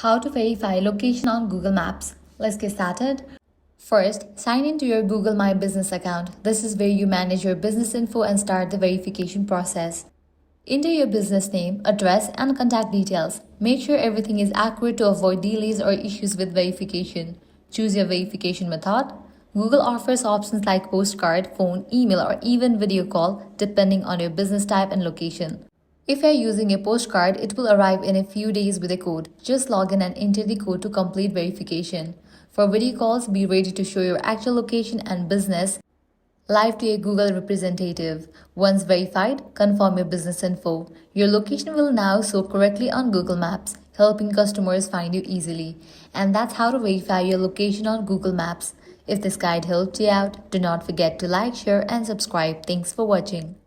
How to verify location on Google Maps. Let's get started. First, sign into your Google My Business account. This is where you manage your business info and start the verification process. Enter your business name, address, and contact details. Make sure everything is accurate to avoid delays or issues with verification. Choose your verification method. Google offers options like postcard, phone, email, or even video call, depending on your business type and location. If you're using a postcard, it will arrive in a few days with a code. Just log in and enter the code to complete verification. For video calls, be ready to show your actual location and business live to a Google representative. Once verified, confirm your business info. Your location will now show correctly on Google Maps, helping customers find you easily. And that's how to verify your location on Google Maps. If this guide helped you out, do not forget to like, share, and subscribe. Thanks for watching.